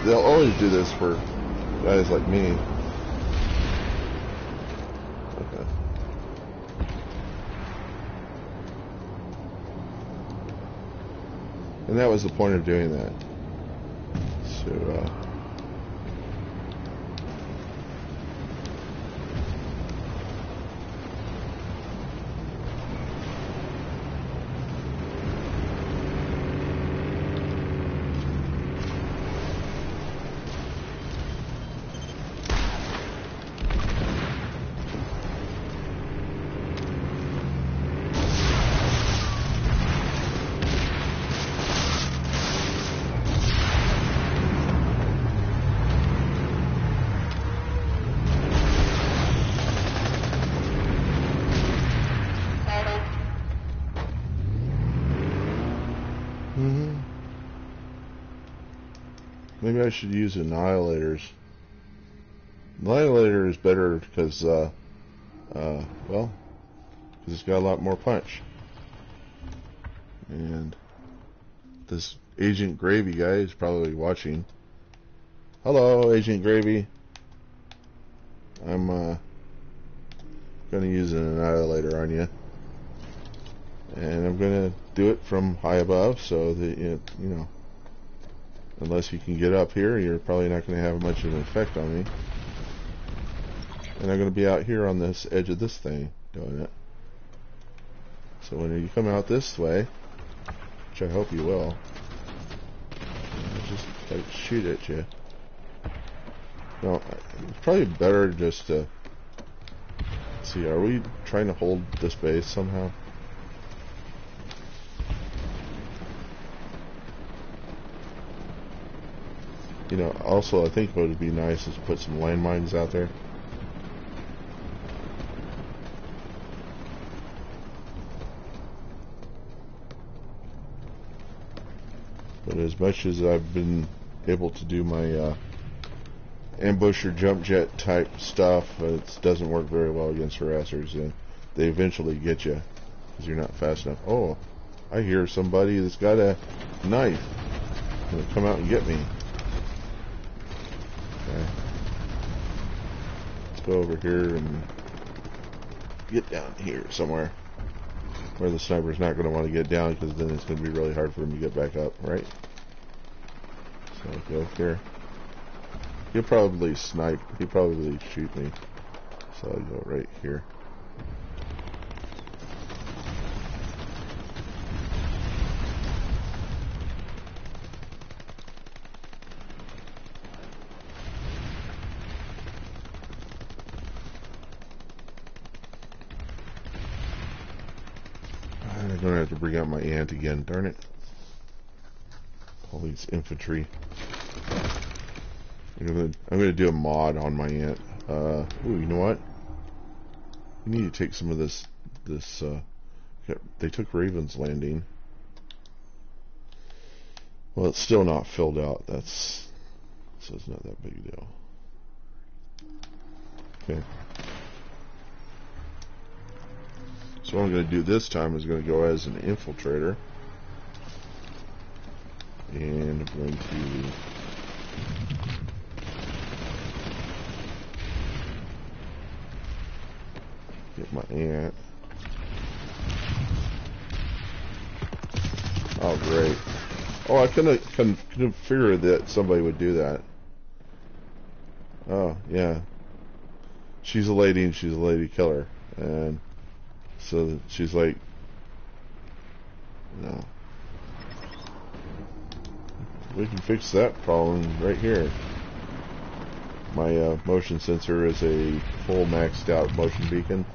They'll always do this for guys like me. Okay. And that was the point of doing that. So, maybe I should use annihilators. Annihilator is better because, because it's got a lot more punch. And this Agent Gravy guy is probably watching. Hello, Agent Gravy. I'm going to use an annihilator on you. And I'm going to do it from high above so that, you know, unless you can get up here, you're probably not going to have much of an effect on me. And I'm going to be out here on this edge of this thing doing it. So when you come out this way, which I hope you will, I'll just shoot at you. No, it's probably better just to see, are we trying to hold this base somehow? You know, also I think what would be nice is to put some landmines out there. But as much as I've been able to do my ambush or jump jet type stuff, it doesn't work very well against harassers, and they eventually get you because you're not fast enough. Oh, I hear somebody that's got a knife. Gonna come out and get me. Okay. Let's go over here and get down here somewhere where the sniper's not going to want to get down, because then it's going to be really hard for him to get back up, right? So go here. He'll probably snipe. He'll probably shoot me. So I'll go right here. I'm gonna have to bring out my ant again, darn it. All these infantry. I'm gonna do a mod on my ant. Ooh, you know what? We need to take some of this they took Raven's Landing. Well, it's still not filled out. So it's not that big a deal. Okay. So what I'm going to do this time is going to go as an infiltrator. And I'm going to get my ant. Oh, great. Oh, I couldn't figure that somebody would do that. Oh, yeah. She's a lady and she's a lady killer. And so she's like, no. We can fix that problem right here. My motion sensor is a full maxed out motion beacon.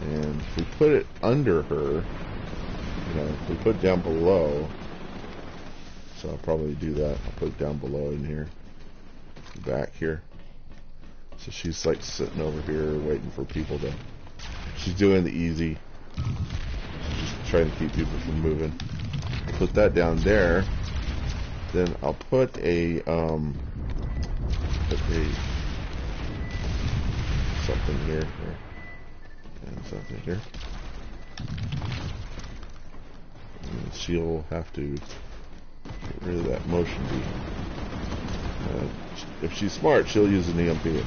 And if we put it under her, you know, if we put it down below, so I'll probably do that. I'll put it down below in here, back here. So she's like sitting over here waiting for people to, she's doing the easy, just trying to keep people from moving. Put that down there. Then I'll put a something here, and something here. And she'll have to get rid of that motion beacon. If she's smart, she'll use an EMP. If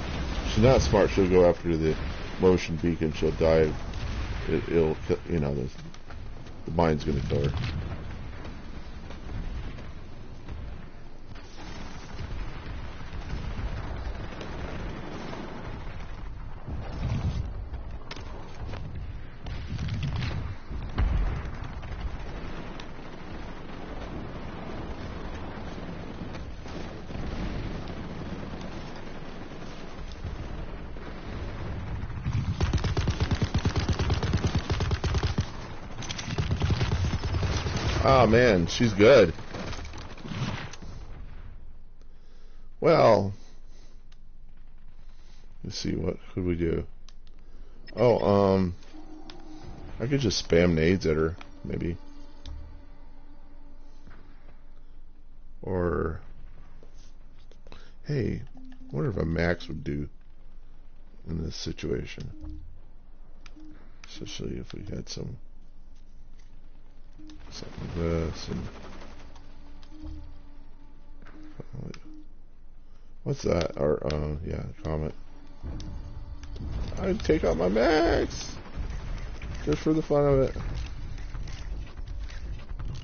she's not smart, she'll go after the motion beacon. She'll dive. It'll, you know, the mine's gonna kill her. Oh man, she's good. Well, let's see, what could we do? Oh, I could just spam nades at her, maybe. Or, hey, I wonder if a max would do in this situation. Especially if we had something like this, and what's that? Or yeah, comment. I'd take out my max just for the fun of it.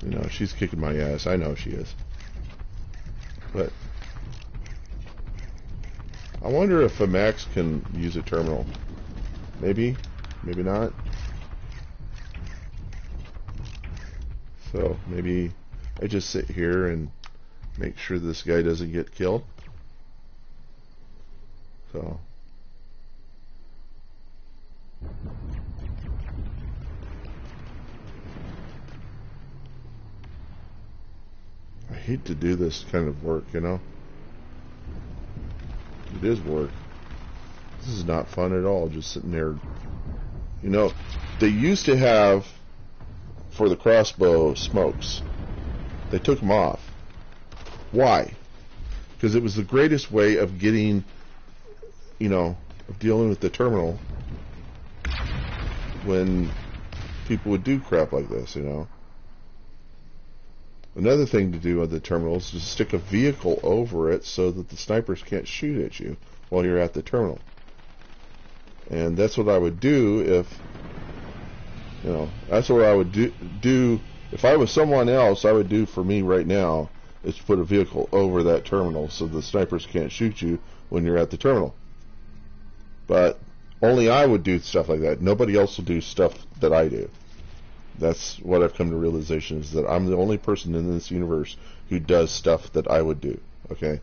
You know, she's kicking my ass. I know she is. But I wonder if a max can use a terminal. Maybe, maybe not. So maybe I just sit here and make sure this guy doesn't get killed. So I hate to do this kind of work, you know. It is work. This is not fun at all, just sitting there. You know, they used to have, for the crossbow, smokes. They took them off. Why? Because it was the greatest way of getting, you know, of dealing with the terminal when people would do crap like this, you know. Another thing to do with the terminals is to stick a vehicle over it so that the snipers can't shoot at you while you're at the terminal. And that's what I would do if, you know, that's what I would do if I was someone else. I would do for me right now is to put a vehicle over that terminal so the snipers can't shoot you when you're at the terminal. But only I would do stuff like that. Nobody else will do stuff that I do. That's what I've come to realization, is that I'm the only person in this universe who does stuff that I would do. Okay,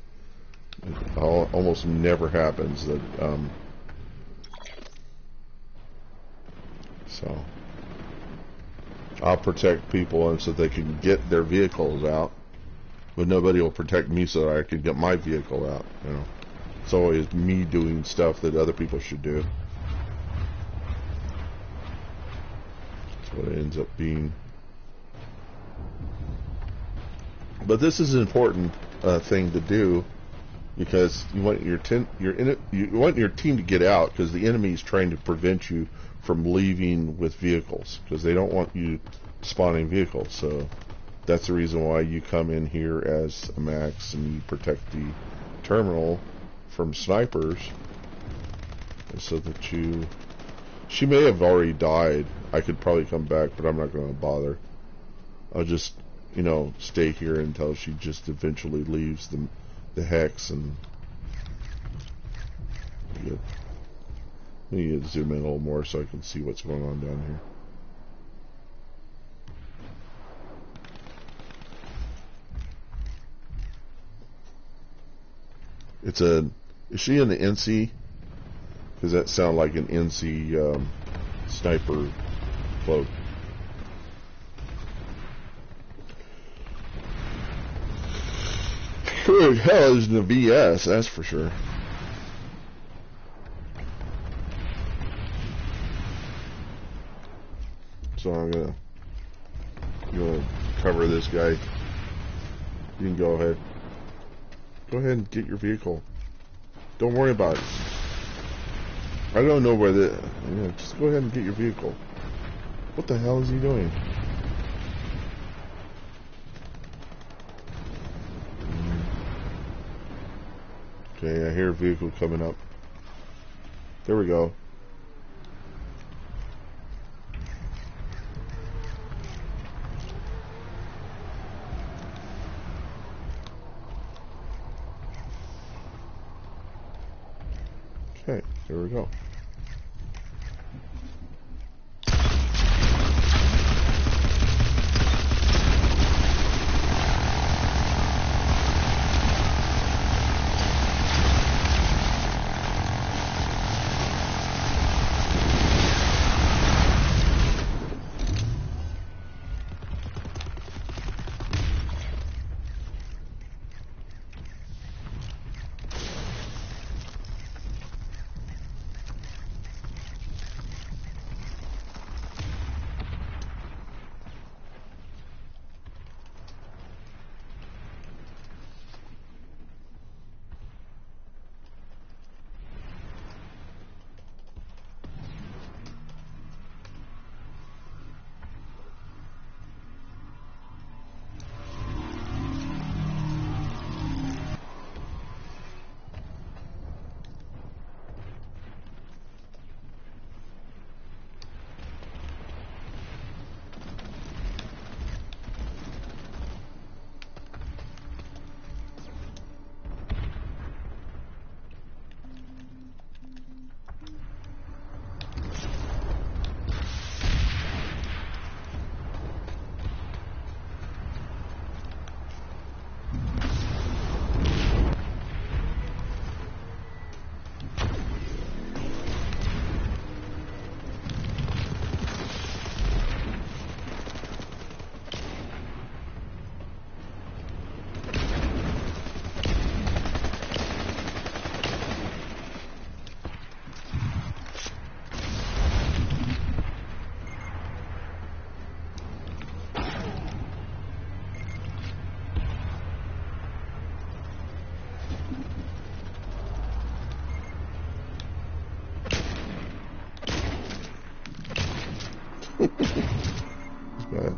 it almost never happens that. So I'll protect people and so they can get their vehicles out, but nobody will protect me so that I can get my vehicle out. You know, it's always me doing stuff that other people should do. That's what it ends up being. But this is an important thing to do because you want you want your team to get out because the enemy is trying to prevent you from leaving with vehicles because they don't want you spawning vehicles. So that's the reason why you come in here as a max and you protect the terminal from snipers, so that you. She may have already died. I could probably come back, but I'm not going to bother. I'll just, stay here until she just eventually leaves the hex and. Good. Let me zoom in a little more so I can see what's going on down here. Is she in the NC? Does that sound like an NC sniper cloak? Sure as hell is the VS, that's for sure. So I'm gonna cover this guy. You can go ahead. Go ahead and get your vehicle. Don't worry about it. I don't know where just go ahead and get your vehicle. What the hell is he doing? Okay, I hear a vehicle coming up. There we go. Okay, there we go. Bad.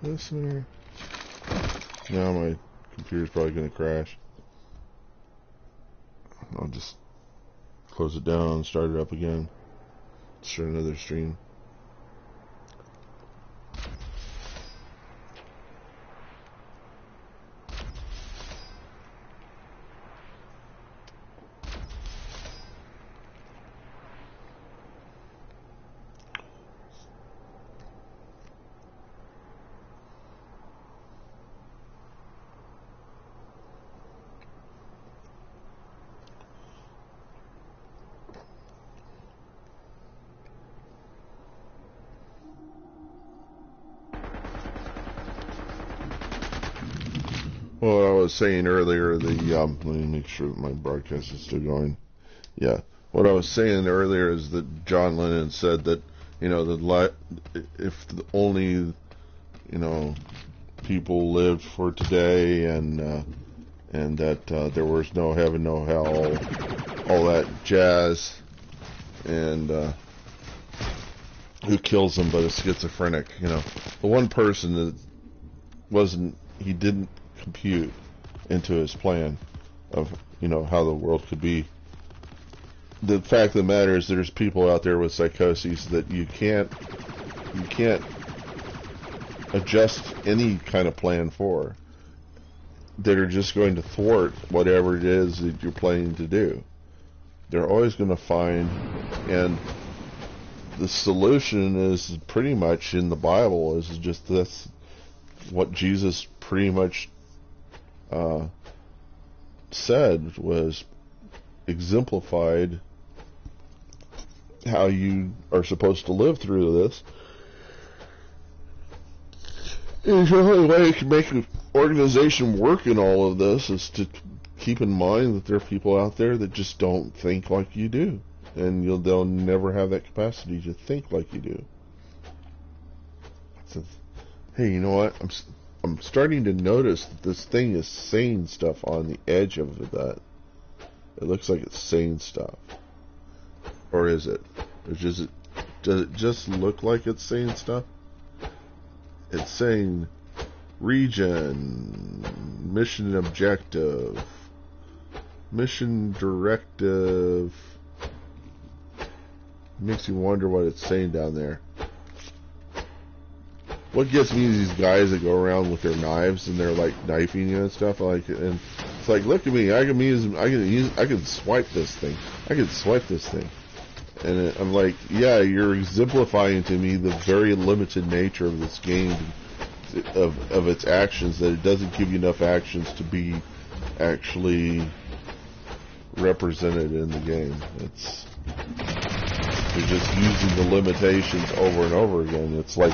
Listener. Now my computer's probably going to crash. I'll just close it down and start it up again. Start another stream. Well, I was saying earlier, let me make sure that my broadcast is still going. Yeah. What I was saying earlier is that John Lennon said that, if only, people lived for today and that there was no heaven, no hell, all that jazz, and who kills them but a schizophrenic, the one person that he didn't compute into his plan of how the world could be. The fact of the matter is there's people out there with psychoses that you can't adjust any kind of plan for, that are just going to thwart whatever it is that you're planning to do. They're always going to find, and the solution is pretty much in the Bible, is just this, what Jesus pretty much said, was exemplified how you are supposed to live through this. And the only way you can make an organization work in all of this is to keep in mind that there are people out there that just don't think like you do, and they'll never have that capacity to think like you do. So, hey, you know what? I'm starting to notice that this thing is saying stuff on the edge of that. It looks like it's saying stuff. Or is it? Does it just look like it's saying stuff? It's saying region, mission objective, mission directive. Makes you wonder what it's saying down there. What gets me is these guys that go around with their knives and they're like knifing you and stuff, and it's like, look at me, I can swipe this thing. I can swipe this thing. And I'm like, yeah, you're exemplifying to me the very limited nature of this game, of its actions, that it doesn't give you enough actions to be actually represented in the game. You're just using the limitations over and over again. It's like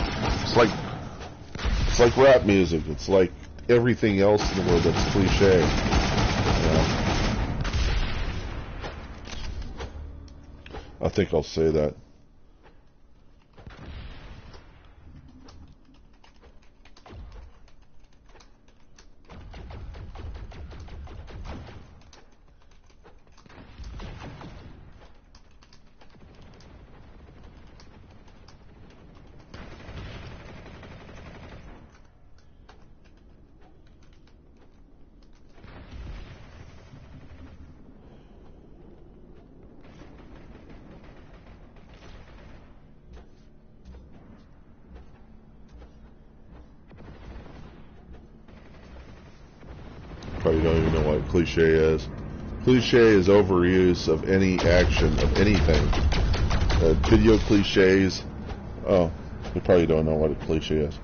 rap music. It's like everything else in the world that's cliche. I think I'll say that. probably don't even know what a cliche is. Cliche is overuse of any action, of anything. Video cliches. Oh, you probably don't know what a cliche is.